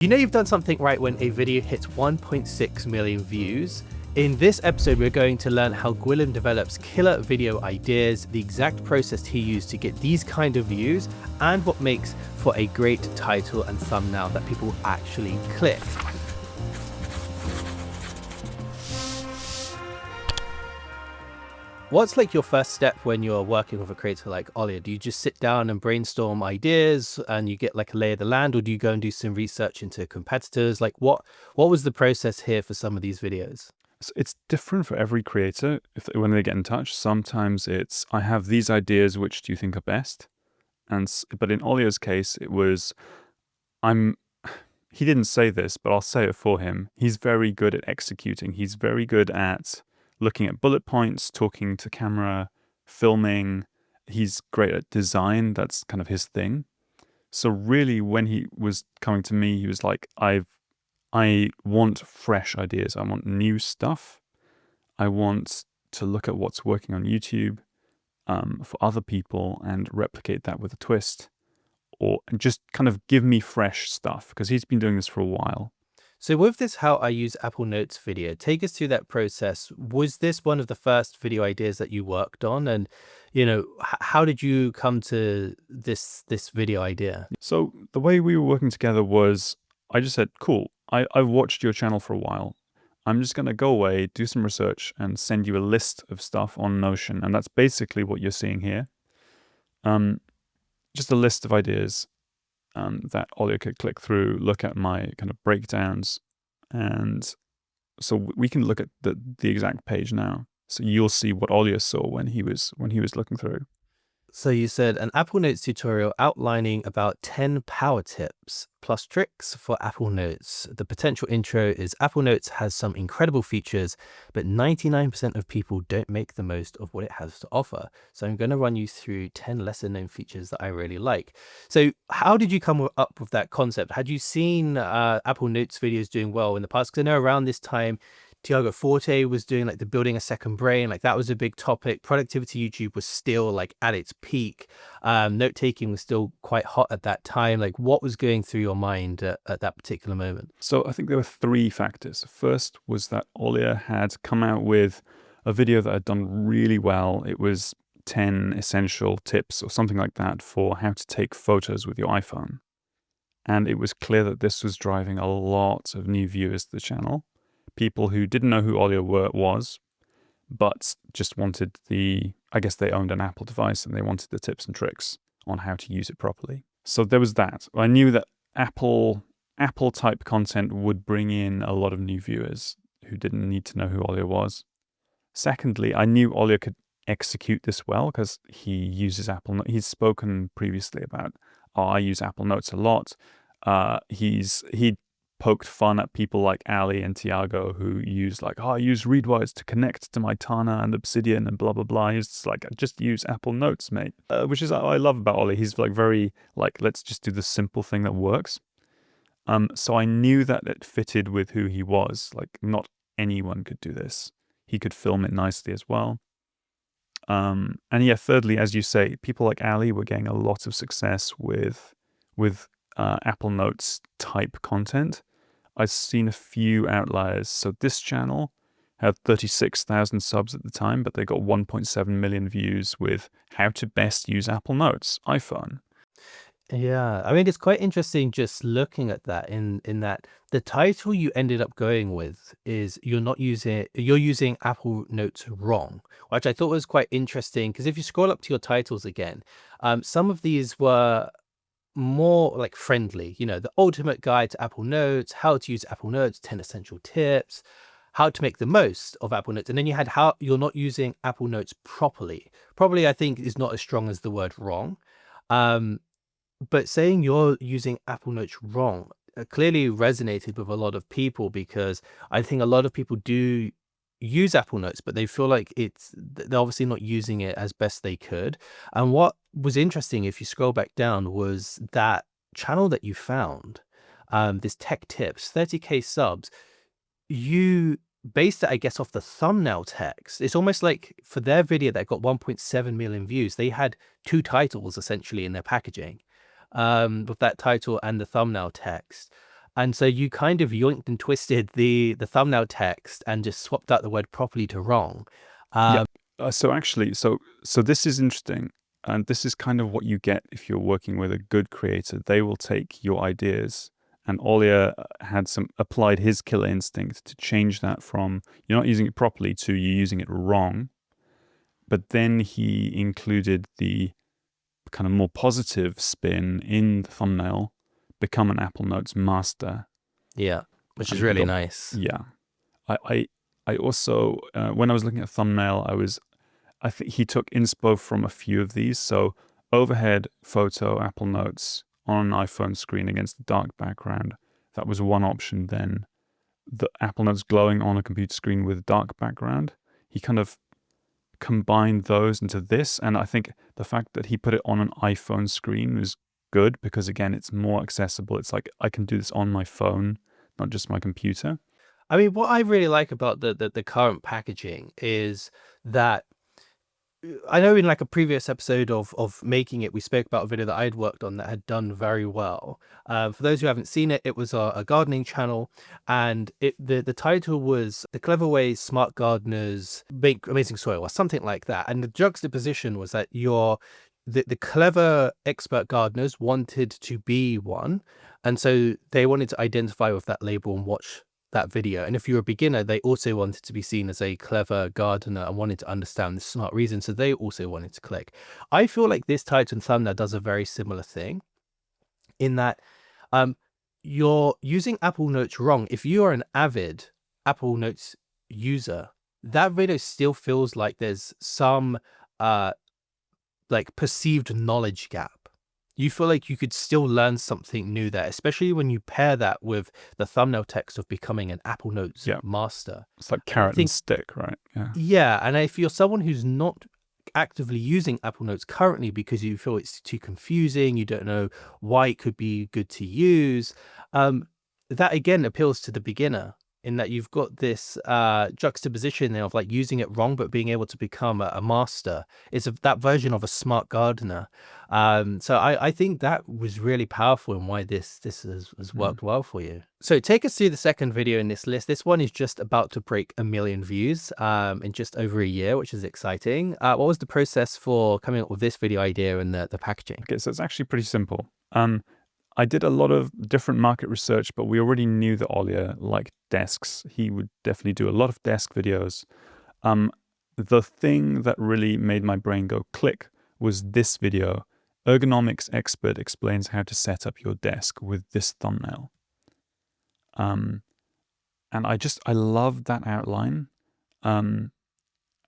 You know you've done something right when a video hits 1.6 million views. In this episode, we're going to learn how Gwilym develops killer video ideas, the exact process he used to get these kind of views, and what makes for a great title and thumbnail that people actually click. What's like your first step when you're working with a creator like Oliur? Do you just sit down and brainstorm ideas and you get like a lay of the land, or do you go and do some research into competitors? Like what was the process here for some of these videos? So it's different for every creator when they get in touch. Sometimes it's, I have these ideas, which do you think are best? But in Oliur's case, it was, he didn't say this, but I'll say it for him. He's very good at executing. He's very good at looking at bullet points, talking to camera, filming. He's great at design. That's kind of his thing. So really, when he was coming to me, he was like, I want fresh ideas. I want new stuff. I want to look at what's working on YouTube for other people and replicate that with a twist, or just kind of give me fresh stuff, because he's been doing this for a while. So with this How I Use Apple Notes video, take us through that process. Was this one of the first video ideas that you worked on? And, you know, how did you come to this video idea? So the way we were working together was, I just said, cool, I've watched your channel for a while. I'm just going to go away, do some research, and send you a list of stuff on Notion. And that's basically what you're seeing here. Just a list of ideas that Oliur could click through, look at my kind of breakdowns. And so we can look at the exact page now. So you'll see what Oliur saw when he was looking through. So you said an Apple Notes tutorial outlining about 10 power tips plus tricks for Apple Notes. The potential intro is Apple Notes has some incredible features, but 99% of people don't make the most of what it has to offer. So I'm going to run you through 10 lesser known features that I really like. So how did you come up with that concept? Had you seen Apple Notes videos doing well in the past? Because I know around this time, Tiago Forte was doing like the building a second brain, like that was a big topic. Productivity YouTube was still like at its peak. Note taking was still quite hot at that time. Like what was going through your mind at that particular moment? So I think there were three factors. First was that Oliur had come out with a video that had done really well. It was 10 essential tips or something like that for how to take photos with your iPhone. And it was clear that this was driving a lot of new viewers to the channel. People who didn't know who Oliur was, but just wanted I guess they owned an Apple device and they wanted the tips and tricks on how to use it properly. So there was that. I knew that Apple type content would bring in a lot of new viewers who didn't need to know who Oliur was. Secondly, I knew Oliur could execute this well because he uses Apple Notes. He's spoken previously about, I use Apple Notes a lot. He poked fun at people like Ali and Tiago who use like, I use Readwise to connect to my Tana and Obsidian and blah, blah, blah. He's just like, just use Apple Notes, mate. Which is what I love about Ollie. He's like very like, let's just do the simple thing that works. So I knew that it fitted with who he was. Like not anyone could do this. He could film it nicely as well. And yeah, thirdly, as you say, people like Ali were getting a lot of success with Apple Notes type content. I've seen a few outliers. So this channel had 36,000 subs at the time, but they got 1.7 million views with how to best use Apple Notes, iPhone. Yeah, I mean, it's quite interesting just looking at that in that the title you ended up going with is you're using Apple Notes wrong, which I thought was quite interesting because if you scroll up to your titles again, some of these were more like friendly, you know, the ultimate guide to Apple Notes, how to use Apple Notes, 10 essential tips, how to make the most of Apple Notes. And then you had how you're not using Apple Notes properly. Probably, I think, is not as strong as the word wrong. But saying you're using Apple Notes wrong clearly resonated with a lot of people, because I think a lot of people do use Apple Notes, but they feel like they're obviously not using it as best they could. And what was interesting, if you scroll back down, was that channel that you found, this Tech Tips, 30K subs, you based it, I guess, off the thumbnail text. It's almost like for their video that got 1.7 million views, they had two titles essentially in their packaging, with that title and the thumbnail text. And so you kind of yoinked and twisted the thumbnail text and just swapped out the word properly to wrong. Yeah. So actually, so this is interesting, and this is kind of what you get if you're working with a good creator. They will take your ideas, and Olia had applied his killer instinct to change that from you're not using it properly to you're using it wrong. But then he included the kind of more positive spin in the thumbnail, become an Apple Notes master. Yeah, which is And he really got, nice. yeah. I also, when I was looking at thumbnail, I think he took inspo from a few of these. So overhead photo, Apple Notes on an iPhone screen against a dark background. That was one option. Then the Apple Notes glowing on a computer screen with dark background. He kind of combined those into this. And I think the fact that he put it on an iPhone screen was good because, again, it's more accessible. It's like I can do this on my phone, not just my computer. I mean, what I really like about the current packaging is that I know in like a previous episode of making it, we spoke about a video that I'd worked on that had done very well. For those who haven't seen it, it was a gardening channel, and the title was "The Clever Ways Smart Gardeners Make Amazing Soil" or something like that. And the juxtaposition was that the clever expert gardeners wanted to be one, and so they wanted to identify with that label and watch that video. And if you're a beginner, they also wanted to be seen as a clever gardener and wanted to understand the smart reason, so they also wanted to click. I feel like this title and thumbnail does a very similar thing in that you're using Apple Notes wrong. If you are an avid Apple Notes user, that video still feels like there's some like perceived knowledge gap. You feel like you could still learn something new there, especially when you pair that with the thumbnail text of becoming an Apple Notes master. It's like And I carrot and think, stick, right? yeah, and if you're someone who's not actively using Apple Notes currently because you feel it's too confusing, you don't know why it could be good to use, that again appeals to the beginner in that you've got this juxtaposition there of like using it wrong but being able to become a master. It's that version of a smart gardener. So I think that was really powerful and why this has worked well for you. So take us through the second video in this list. This one is just about to break 1 million views in just over a year, which is exciting. What was the process for coming up with this video idea and the packaging? Okay, so it's actually pretty simple. I did a lot of different market research, but we already knew that Oliur liked desks. He would definitely do a lot of desk videos. The thing that really made my brain go click was this video. Ergonomics expert explains how to set up your desk with this thumbnail. And I loved that outline. And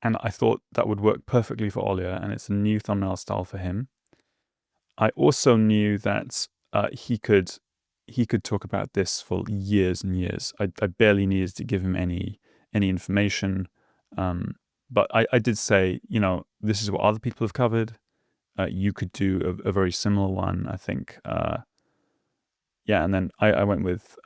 I thought that would work perfectly for Oliur, and it's a new thumbnail style for him. I also knew that he could talk about this for years and years. I barely needed to give him any information, but I did say, this is what other people have covered. You could do a very similar one, I think. And then I went with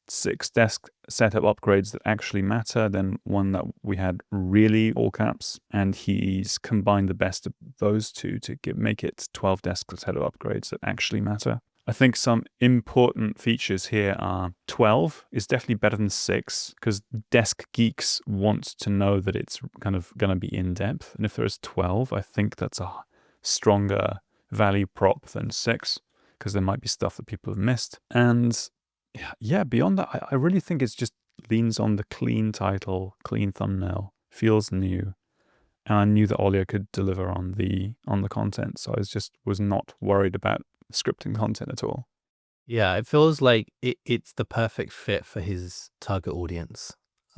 6 desk setup upgrades that actually matter, then one that we had really all caps, and he's combined the best of those two to make it 12 desk setup upgrades that actually matter. I think some important features here are 12 is definitely better than 6 because desk geeks want to know that it's kind of going to be in depth, and if there is 12, I think that's a stronger value prop than 6 because there might be stuff that people have missed. And yeah, beyond that, I really think it's just leans on the clean title, clean thumbnail, feels new. And I knew that Olia could deliver on the content, so I was not worried about scripting content at all. Yeah, it feels like it's the perfect fit for his target audience.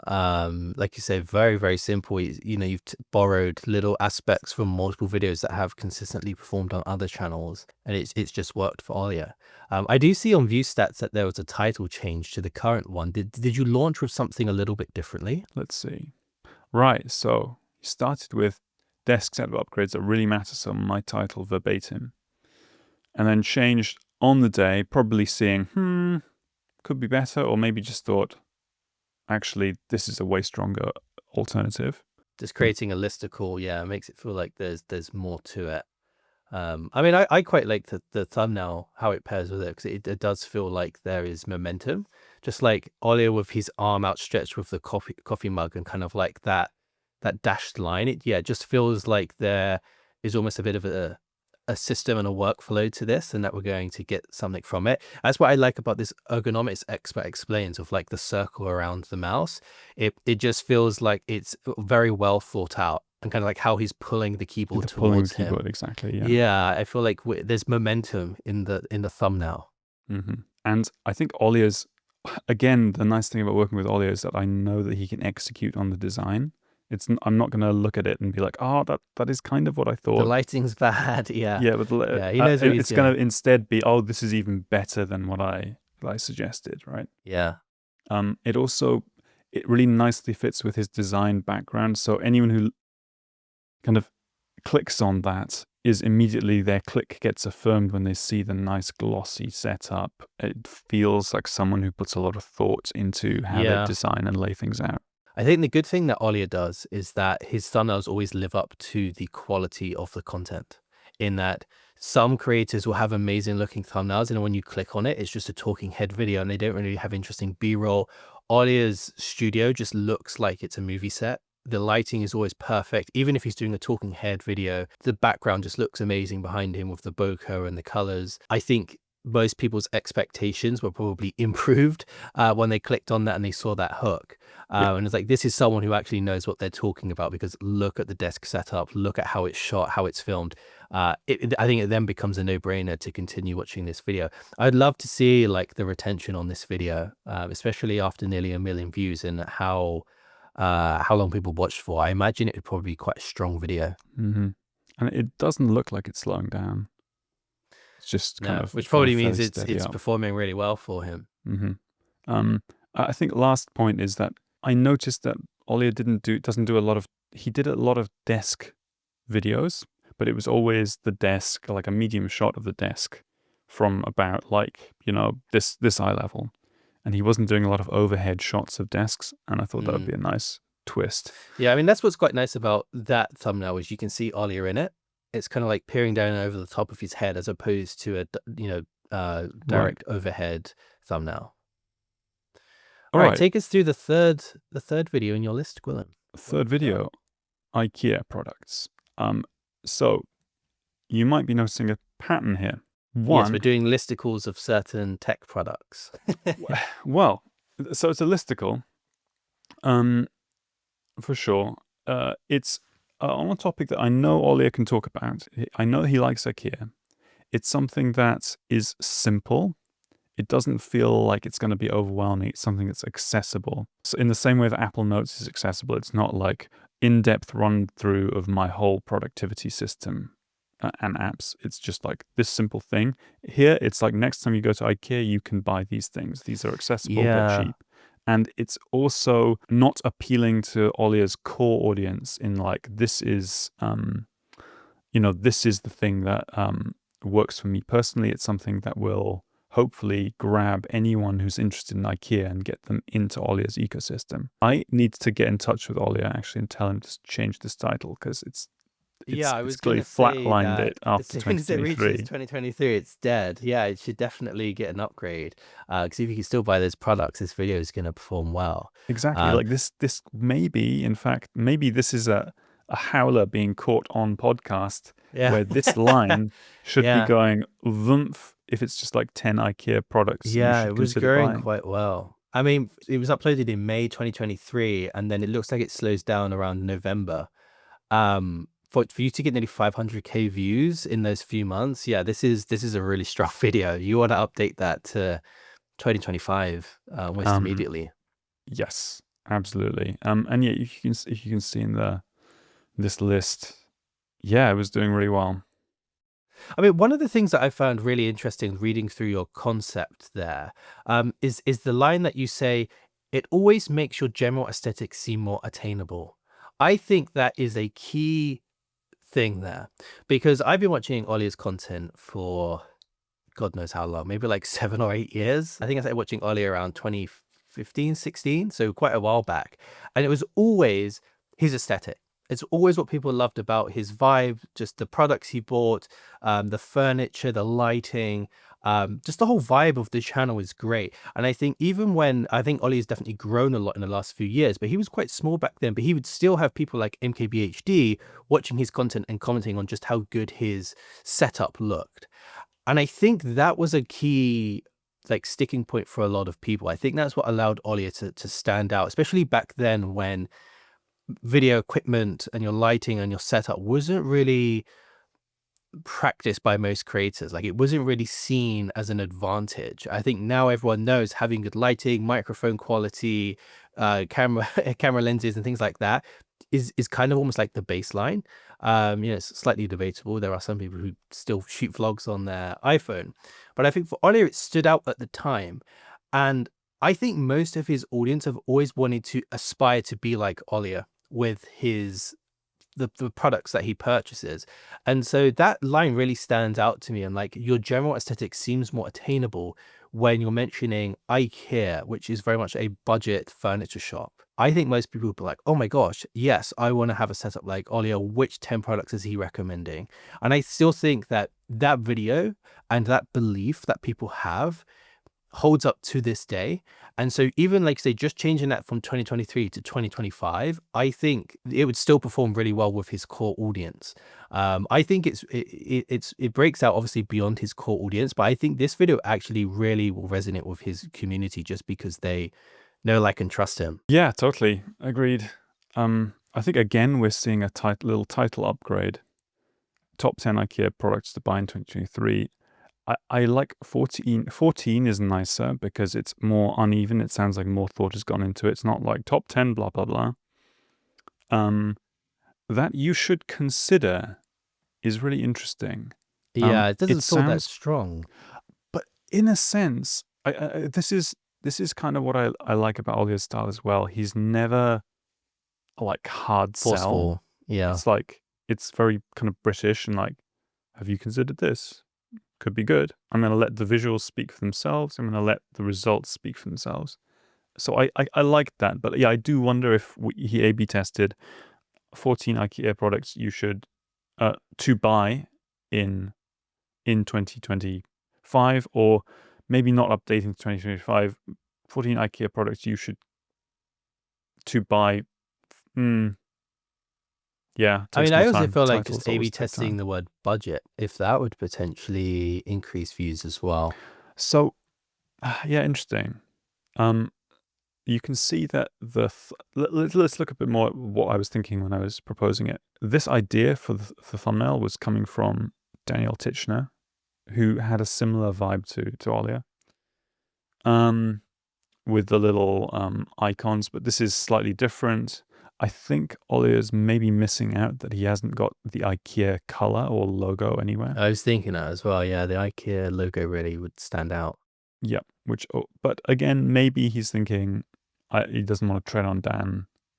Like you say, very, very simple. You've borrowed little aspects from multiple videos that have consistently performed on other channels, and it's just worked for Olia. I do see on view stats that there was a title change to the current one. Did you launch with something a little bit differently? Let's see. Right, so you started with desk setup upgrades that really matter, so my title verbatim, and then changed on the day, probably seeing, could be better, or maybe just thought, actually, this is a way stronger alternative. Just creating a listicle, yeah, makes it feel like there's more to it. I mean, I quite like the thumbnail, how it pairs with it, because it does feel like there is momentum. Just like Olia with his arm outstretched with the coffee mug and kind of like that dashed line. It just feels like there is almost a bit of a system and a workflow to this, and that we're going to get something from it. That's what I like about this ergonomics expert explains of like the circle around the mouse. It just feels like it's very well thought out, and kind of like how he's pulling the keyboard The pulling the towards him. keyboard, exactly. Yeah. Yeah, I feel like there's momentum in the thumbnail. And I think Oliur's, again, the nice thing about working with Oliur is that I know that he can execute on the design. I'm not going to look at it and be like, oh, that is kind of what I The thought. lighting's bad. Yeah. Yeah, but Yeah, he knows what he's it's going doing. to instead be, oh, this is even better than what I suggested, right? Yeah. It really nicely fits with his design background. So anyone who kind of clicks on that is immediately, their click gets affirmed when they see the nice glossy setup. It feels like someone who puts a lot of thought into how they Yeah. design and lay things out. I think the good thing that Olia does is that his thumbnails always live up to the quality of the content, in that some creators will have amazing looking thumbnails, and when you click on it, it's just a talking head video and they don't really have interesting B-roll. Olia's studio just looks like it's a movie set. The lighting is always perfect. Even if he's doing a talking head video, the background just looks amazing behind him with the bokeh and the colors. I think most people's expectations were probably improved when they clicked on that and they saw that hook. And it's like, this is someone who actually knows what they're talking about, because look at the desk setup, look at how it's shot, how it's filmed. I think it then becomes a no-brainer to continue watching this video. I'd love to see like the retention on this video, especially after nearly 1 million views, and how long people watched for. I imagine it would probably be quite a strong video. And it doesn't look like it's slowing down. It's just kind of, which probably means fairly it's steady up. performing really well for him. I think last point is that I noticed that Oliur doesn't do a lot of, he did a lot of desk videos, but it was always the desk, like a medium shot of the desk from about like, this eye level. And he wasn't doing a lot of overhead shots of desks. And I thought that would be a nice twist. Yeah, I mean, that's what's quite nice about that thumbnail, is you can see Oliur in it. It's kind of like peering down over the top of his head, as opposed to a direct overhead thumbnail. All right, take us through the third video in your list, Gwilym. Third video, IKEA products. So you might be noticing a pattern here. Yes, we're doing listicles of certain tech products. Well, so it's a listicle, for sure. It's on a topic that I know Olia can talk about. I know he likes IKEA. It's something that is simple. It doesn't feel like it's going to be overwhelming. It's something that's accessible. So in the same way that Apple Notes is accessible, it's not like in-depth run through of my whole productivity system and apps. It's just like this simple thing. Here, it's like next time you go to IKEA, you can buy these things. These are accessible, they're cheap. And it's also not appealing to Olia's core audience in like, this is, this is the thing that works for me personally. It's something that will hopefully grab anyone who's interested in IKEA and get them into Olia's ecosystem. I need to get in touch with Olia actually and tell him to change this title, because it's clearly flatlined it after 2023. As soon as it reaches 2023, it's dead. Yeah, it should definitely get an upgrade. Because if you can still buy those products, this video is going to perform well. Exactly. Like this maybe, in fact, maybe this is a howler being caught on podcast, where this line should be going thumph if it's just like 10 IKEA products. Yeah, it was growing quite well. I mean, it was uploaded in May 2023, and then it looks like it slows down around November. For you to get nearly 500k views in those few months, yeah, this is a really strong video. You want to update that to 2025 almost immediately. Yes, absolutely. And yeah, if you can see in this list, yeah, it was doing really well. I mean, one of the things that I found really interesting reading through your concept there is the line that you say, it always makes your general aesthetic seem more attainable. I think that is a key thing there, because I've been watching Olia's content for God knows how long, maybe like 7 or 8 years. I think I started watching Olia around 2015, 16, so quite a while back. And it was always his aesthetic. it's always what people loved about his vibe, just the products he bought, the furniture, the lighting, just the whole vibe of the channel is great. And I think even when I think Ollie has definitely grown a lot in the last few years, but he was quite small back then, but he would still have people like MKBHD watching his content and commenting on just how good his setup looked. And I think that was a key like sticking point for a lot of people. I think that's what allowed Olia to stand out, especially back then when video equipment and your lighting and your setup wasn't really practiced by most creators. Like it wasn't really seen as an advantage. I think now everyone knows having good lighting, microphone quality, camera camera lenses and things like that is kind of almost like the baseline. It's slightly debatable. There are some people who still shoot vlogs on their iPhone, but I think for Oliur it stood out at the time, and I think most of his audience have always wanted to aspire to be like Oliur with the products that he purchases. And so that line really stands out to me, and like your general aesthetic seems more attainable when you're mentioning IKEA, which is very much a budget furniture shop. I think most people would be like, oh my gosh, yes, I want to have a setup like Olio. Which 10 products is he recommending? And I still think that that video and that belief that people have holds up to this day. And so even like say just changing that from 2023 to 2025, I think it would still perform really well with his core audience. I think it breaks out obviously beyond his core audience, but I think this video actually really will resonate with his community just because they know, like, and trust him. Yeah, totally. Agreed. I think again, we're seeing a little title upgrade. Top 10 IKEA products to buy in 2023. I like 14. 14 is nicer because it's more uneven. It sounds like more thought has gone into it. It's not like top 10, blah, blah, blah. That you should consider is really interesting. Yeah, it doesn't It feel that sounds, strong. but in a sense, this is kind of what I like about Olia's style as well. He's never like hard sell. Forceful. Yeah. It's like, it's very kind of British and like, have you considered this? Could be good. I'm going to let the visuals speak for themselves. I'm going to let the results speak for themselves. So I like that. But yeah, I do wonder if he A/B tested 14 IKEA products you should to buy in 2025, or maybe not updating to 2025. 14 IKEA products you should to buy. Yeah, I mean, takes I more also time. feel like Titles just A/B always take testing time. the word budget, if that would potentially increase views as well. So, yeah, interesting. You can see that let's look a bit more at what I was thinking when I was proposing it. This idea for the thumbnail was coming from Daniel Titchener, who had a similar vibe to Olia, with the little icons, but this is slightly different. I think Olia's maybe missing out that he hasn't got the IKEA color or logo anywhere. I was thinking that as well. Yeah, the IKEA logo really would stand out. Yep. But again, maybe he's thinking he doesn't want to tread on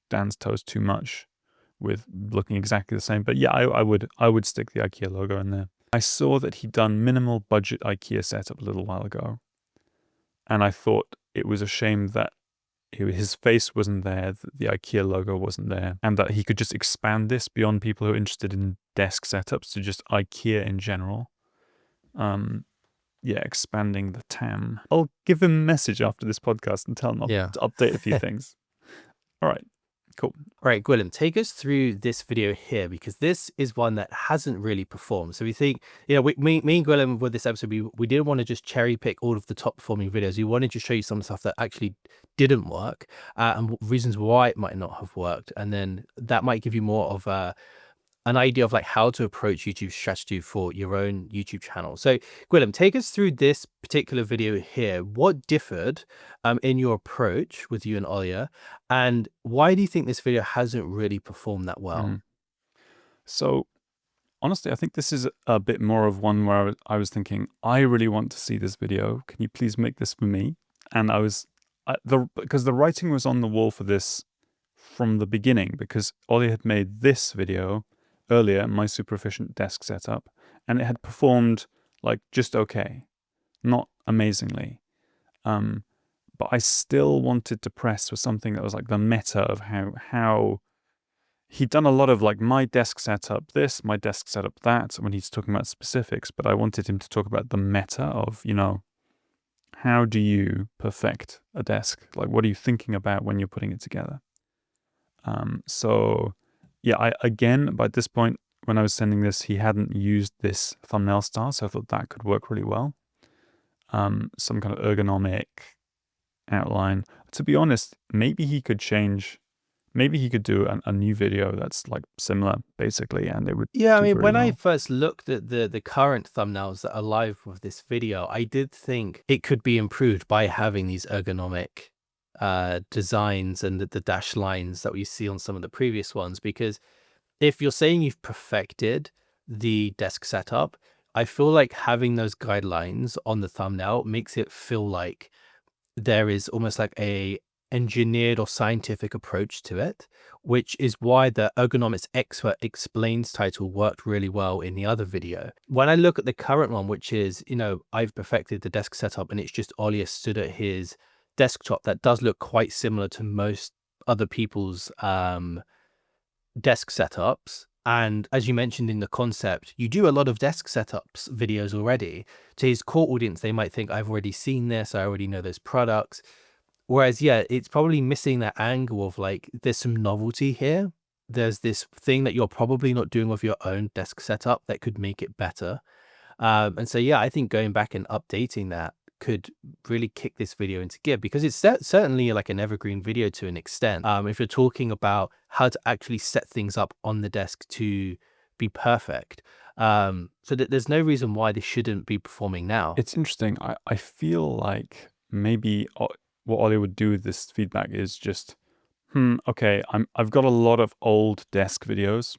Dan's toes too much with looking exactly the same. But yeah, I would stick the IKEA logo in there. I saw that he'd done minimal budget IKEA setup a little while ago, and I thought it was a shame that his face wasn't there, that the IKEA logo wasn't there, and that he could just expand this beyond people who are interested in desk setups to just IKEA in general. Yeah, expanding the TAM. I'll give him a message after this podcast and tell him to update a few things. All right, cool. All right, Gwilym, take us through this video here, because this is one that hasn't really performed. So we think, me and Gwilym with this episode, we didn't want to just cherry pick all of the top performing videos. We wanted to show you some stuff that actually didn't work, and reasons why it might not have worked. And then that might give you more of an idea of like how to approach YouTube strategy for your own YouTube channel. So Gwilym, take us through this particular video here. What differed in your approach with you and Oliur, and why do you think this video hasn't really performed that well? So honestly, I think this is a bit more of one where I was thinking, I really want to see this video. Can you please make this for me? And because the writing was on the wall for this from the beginning, because Oliur had made this video earlier, my super efficient desk setup, and it had performed like just okay, not amazingly. But I still wanted to press for something that was like the meta of how he'd done a lot of like my desk setup this, my desk setup that when he's talking about specifics, but I wanted him to talk about the meta of, how do you perfect a desk? Like, what are you thinking about when you're putting it together? So yeah, again, by this point, when I was sending this, he hadn't used this thumbnail style, so I thought that could work really well. Some kind of ergonomic outline. To be honest, maybe he could do a new video that's like similar, basically, and it would Yeah, I do mean, very when I well. first looked at the current thumbnails that are live with this video, I did think it could be improved by having these ergonomic designs and the dash lines that we see on some of the previous ones. Because if you're saying you've perfected the desk setup, I feel like having those guidelines on the thumbnail makes it feel like there is almost like a engineered or scientific approach to it, which is why the ergonomics expert explains title worked really well in the other video. When I look at the current one, which is, I've perfected the desk setup and it's just Olia stood at his desktop, that does look quite similar to most other people's desk setups. And as you mentioned in the concept, you do a lot of desk setups videos already. To his core audience, they might think, I've already seen this, I already know those products. Whereas, yeah, it's probably missing that angle of like, there's some novelty here. There's this thing that you're probably not doing with your own desk setup that could make it better. And so, yeah, I think going back and updating that could really kick this video into gear, because it's certainly like an evergreen video to an extent. If you're talking about how to actually set things up on the desk to be perfect. So that there's no reason why this shouldn't be performing now. It's interesting. I feel like maybe what Ollie would do with this feedback is just, okay, I've got a lot of old desk videos.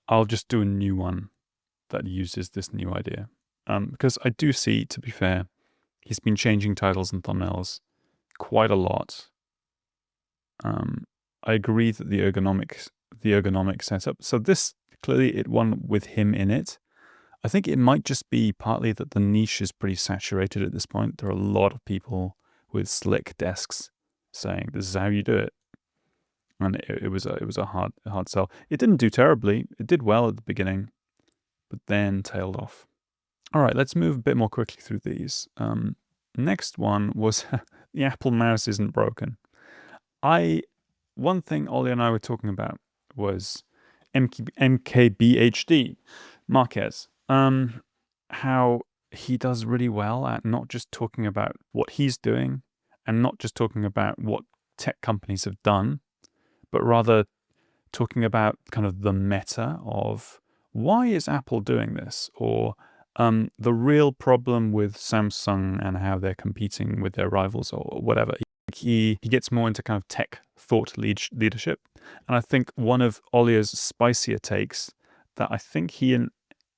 I'll just do a new one that uses this new idea. Because I do see, to be fair, he's been changing titles and thumbnails quite a lot. I agree that the ergonomic setup. So this clearly it won with him in it. I think it might just be partly that the niche is pretty saturated at this point. There are a lot of people with slick desks saying this is how you do it, and it was a hard sell. It didn't do terribly. It did well at the beginning, but then tailed off. All right, let's move a bit more quickly through these. Next one was the Apple mouse isn't broken. One thing Ollie and I were talking about was MKBHD, Marquez. How he does really well at not just talking about what he's doing and not just talking about what tech companies have done, but rather talking about kind of the meta of why is Apple doing this, or the real problem with Samsung and how they're competing with their rivals or whatever. He gets more into kind of tech thought leadership. And I think one of Olia's spicier takes that I think he and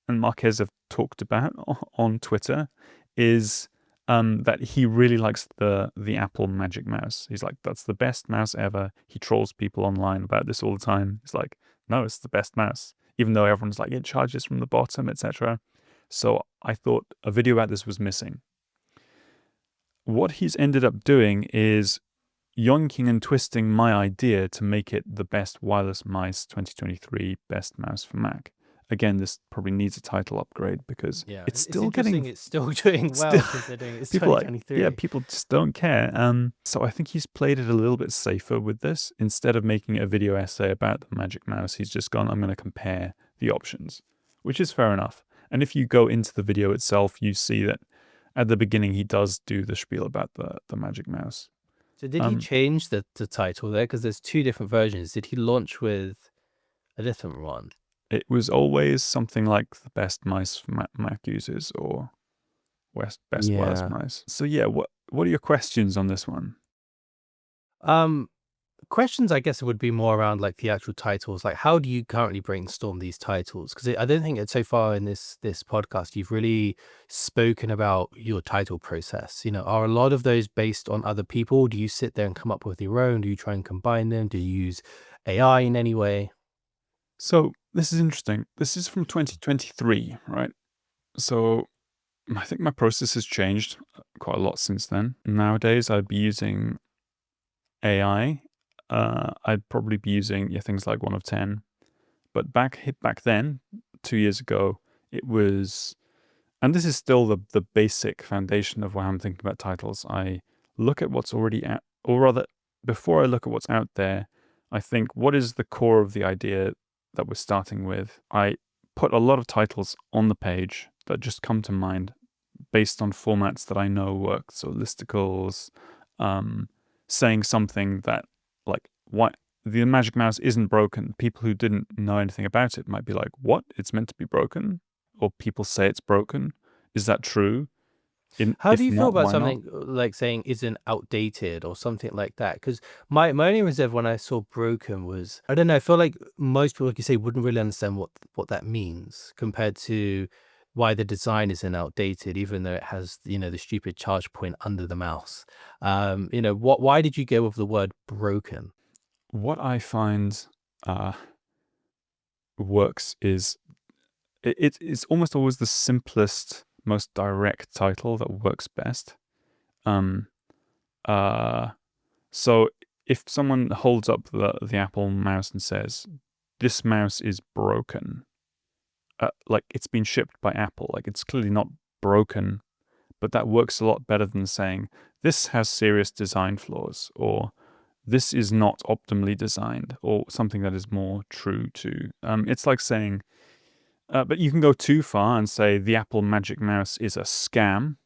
Marquez have talked about on Twitter is that he really likes the Apple Magic Mouse. He's like, that's the best mouse ever. He trolls people online about this all the time. He's like, no, it's the best mouse, even though everyone's like, it charges from the bottom, etc. So I thought a video about this was missing. What he's ended up doing is yoinking and twisting my idea to make it the best wireless mice 2023 best mouse for Mac. Again, this probably needs a title upgrade because Yeah, it's it's still interesting. getting It's still doing well considering it's people 2023. people just don't care. So I think he's played it a little bit safer with this. Instead of making a video essay about the Magic Mouse, he's just gone, I'm going to compare the options, which is fair enough. And if you go into the video itself, you see that at the beginning he does do the spiel about the Magic Mouse. So did he change the title there? Because there's two different versions. Did he launch with a different one? It was always something like the best mice for Mac users or best wireless mice. So yeah, what are your questions on this one? Questions, I guess, would be more around like the actual titles. Like, how do you currently brainstorm these titles? Because I don't think that so far in this podcast you've really spoken about your title process. Are a lot of those based on other people? Do you sit there and come up with your own? Do you try and combine them? Do you use AI in any way? So this is interesting. This is from 2023, right? So I think my process has changed quite a lot since then. Nowadays, I'd be using AI I'd probably be using things like 1 of 10. But back then, 2 years ago, it was, and this is still the basic foundation of why I'm thinking about titles. I look at what's already out, or rather, before I look at what's out there, I think, what is the core of the idea that we're starting with? I put a lot of titles on the page that just come to mind based on formats that I know work. So listicles, saying something that, like, why the Magic Mouse isn't broken. People who didn't know anything about it might be like, what? It's meant to be broken? Or people say it's broken. Is that true? How do If you feel not, about why not? something like saying isn't outdated or something like that? Because my only reserve when I saw broken was, I don't know, I feel like most people, like you say, wouldn't really understand what that means compared to why the design isn't outdated, even though it has, the stupid charge point under the mouse. Why did you go with the word broken? What I find uh, works is it's almost always the simplest, most direct title that works best. Um, uh, so if someone holds up the Apple mouse and says, "This mouse is broken," like it's been shipped by Apple, like it's clearly not broken, but that works a lot better than saying, "This has serious design flaws," or "This is not optimally designed," or something that is more true to. It's like saying, but you can go too far and say the Apple Magic Mouse is a scam,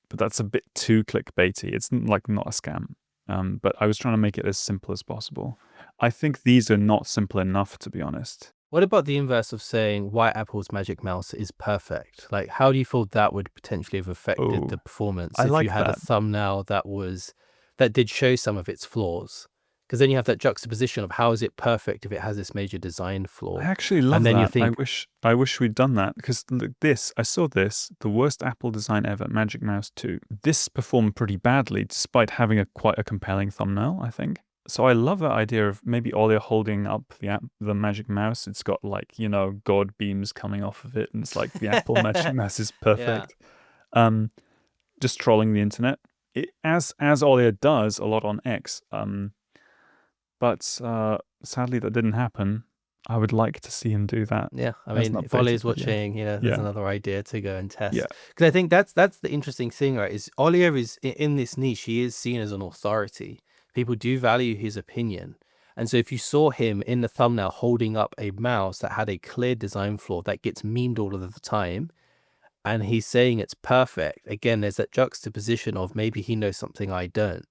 but that's a bit too clickbaity. It's like not a scam. But I was trying to make it as simple as possible. I think these are not simple enough, to be honest. What about the inverse of saying why Apple's Magic Mouse is perfect? Like, how do you feel that would potentially have affected the Oh, performance I if you like had a that. thumbnail that did show some of its flaws? Because then you have that juxtaposition of how is it perfect if it has this major design I flaw, actually and love then you that. think, I wish we'd done that because look, I saw this, the worst Apple design ever, Magic Mouse 2. This performed pretty badly despite having quite a compelling thumbnail, I think. So I love that idea of maybe Olia holding up the Magic Mouse. It's got like, God beams coming off of it, and it's like the Apple Magic Mouse is yeah, perfect. Um, just trolling the internet. As Olia does a lot on X. But sadly that didn't happen. I would like to see him do that yeah. I as an mean, if Ollie updated is video. watching, there's Yeah, another idea to go and yeah. test. Because I think that's the interesting thing, right? Is Oliur is in this niche. He is seen as an authority. People do value his opinion. And so if you saw him in the thumbnail holding up a mouse that had a clear design flaw that gets memed all of the time, and he's saying it's perfect, again, there's that juxtaposition of maybe he knows something I don't.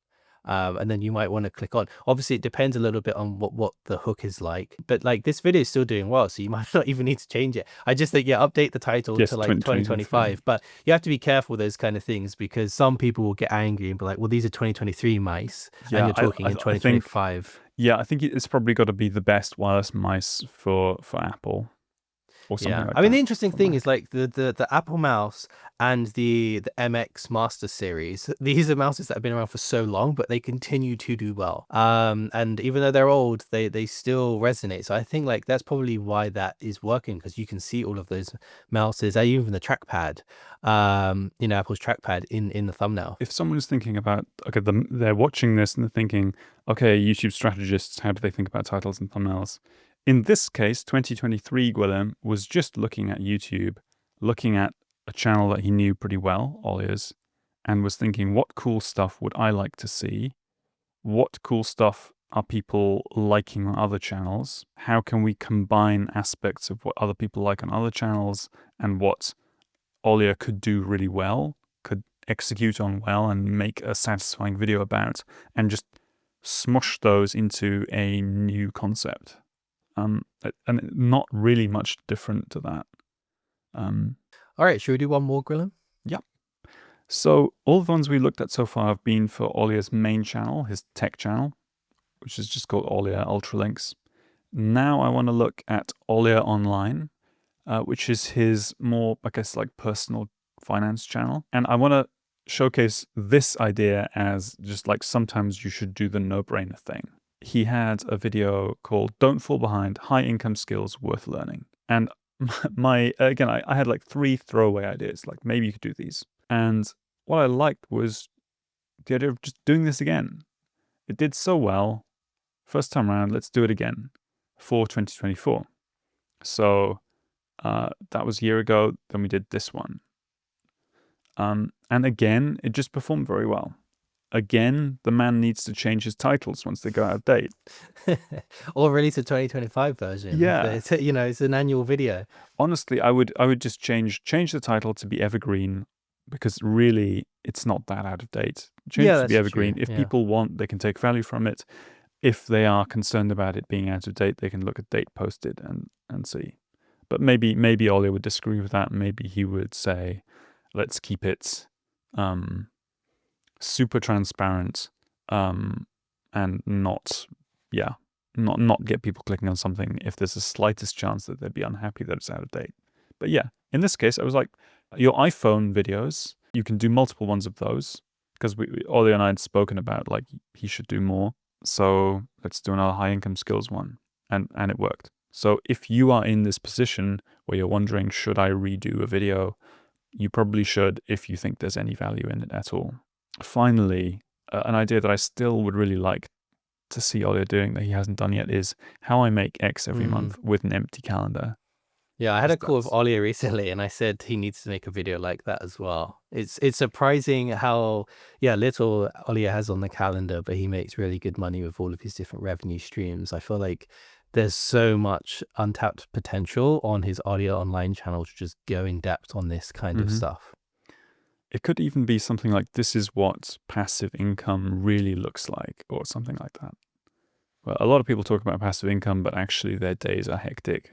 And then you might want to click on. Obviously, it depends a little bit on what the hook is like. But like this video is still doing well, so you might not even need to change it. I just think, yeah, update the title Yes, to like 2023. 2025. But you have to be careful with those kind of things because some people will get angry and be like, well, these are 2023 mice, and Yeah, you're talking in I think 2025. yeah, I think it's probably got to be the best wireless mice for Apple or something Yeah, like I mean the that interesting for thing is Mac. like the Apple mouse and the MX Master Series. These are mouses that have been around for so long, but they continue to do well. And even though they're old, they still resonate. So I think like that's probably why that is working because you can see all of those mouses, even the trackpad, Apple's trackpad in the thumbnail. If someone's thinking about, okay, they're watching this and they're thinking, okay, YouTube strategists, how do they think about titles and thumbnails? In this case, 2023 Gwilym was just looking at YouTube, looking at a channel that he knew pretty well, Olliers, and was thinking, what cool stuff would I like to see? What cool stuff are people liking on other channels? How can we combine aspects of what other people like on other channels and what Olia could do really well, could execute on well and make a satisfying video about, and just smush those into a new concept. And not really much different to that. All right, should we do one more, Gwilym? Yeah. So all the ones we looked at so far have been for Olia's main channel, his tech channel, which is just called Olia Ultralinx. Now I want to look at Olia Online, which is his more, I guess, like personal finance channel. And I want to showcase this idea as just like sometimes you should do the no-brainer thing. He had a video called Don't Fall Behind, High Income Skills Worth Learning. And again, I had like 3 throwaway ideas, like maybe you could do these. And what I liked was the idea of just doing this again. It did so well. First time around, let's do it again for 2024. So that was a year ago. Then we did this one. And again, it just performed very well. Again, the man needs to change his titles once they go out of date. Or release a 2025 version. Yeah. It's, you know, it's an annual video. Honestly, I would just change the title to be evergreen, because really it's not that out of date. Change it to be evergreen. True. If people want, they can take value from it. If they are concerned about it being out of date, they can look at date posted and see. But maybe Ollie would disagree with that. Maybe he would say, let's keep it super transparent, and not get people clicking on something if there's the slightest chance that they'd be unhappy that it's out of date. But yeah, in this case, I was like, your iPhone videos, you can do multiple ones of those, because Ollie and I had spoken about, like, he should do more. So let's do another high income skills one. And it worked. So if you are in this position where you're wondering, should I redo a video? You probably should, if you think there's any value in it at all. Finally, an idea that I still would really like to see Oliur doing that he hasn't done yet is how I make X every month with an empty calendar. Yeah, I had a call with Olia recently, and I said he needs to make a video like that as well. It's surprising how little Olia has on the calendar, but he makes really good money with all of his different revenue streams. I feel like there's so much untapped potential on his Olia Online channel to just go in depth on this kind of stuff. It could even be something like, this is what passive income really looks like, or something like that. Well, a lot of people talk about passive income, but actually their days are hectic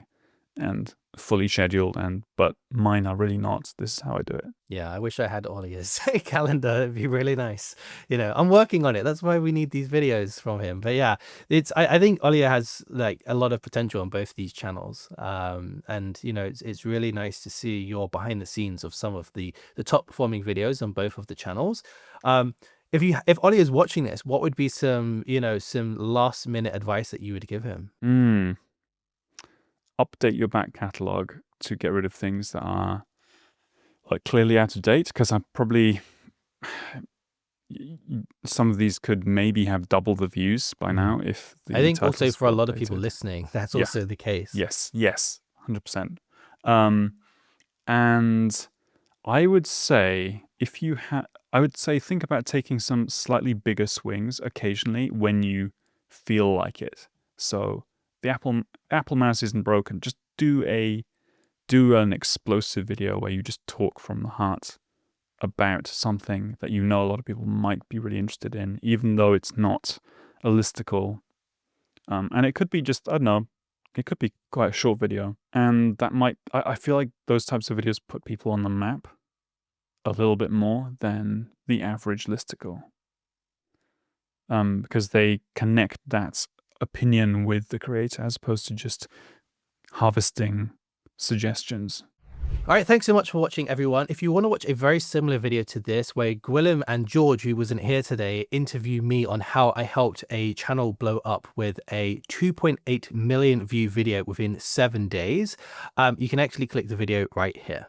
and fully scheduled, but mine are really not. This is how I do it. Yeah, I wish I had Olia's calendar. It'd be really nice. You know, I'm working on it. That's why we need these videos from him. But yeah, I think Olia has like a lot of potential on both these channels. And you know, it's really nice to see your behind the scenes of some of the top performing videos on both of the channels. If Olia is watching this, what would be some last minute advice that you would give him? Update your back catalog to get rid of things that are like clearly out of date, because I'm probably some of these could maybe have double the views by now. If I think also for a lot of people listening, that's also the case. Yes, 100%. And I would say think about taking some slightly bigger swings occasionally when you feel like it. So the Apple mouse isn't broken. Just do an explosive video where you just talk from the heart about something that you know a lot of people might be really interested in, even though it's not a listicle. And it could be just, I don't know, it could be quite a short video. And that I feel like those types of videos put people on the map a little bit more than the average listicle. Because they connect that opinion with the creator as opposed to just harvesting suggestions. All right, thanks so much for watching, everyone. If you want to watch a very similar video to this, where Gwilym and George, who wasn't here today, interview me on how I helped a channel blow up with a 2.8 million view video within 7 days, you can actually click the video right here.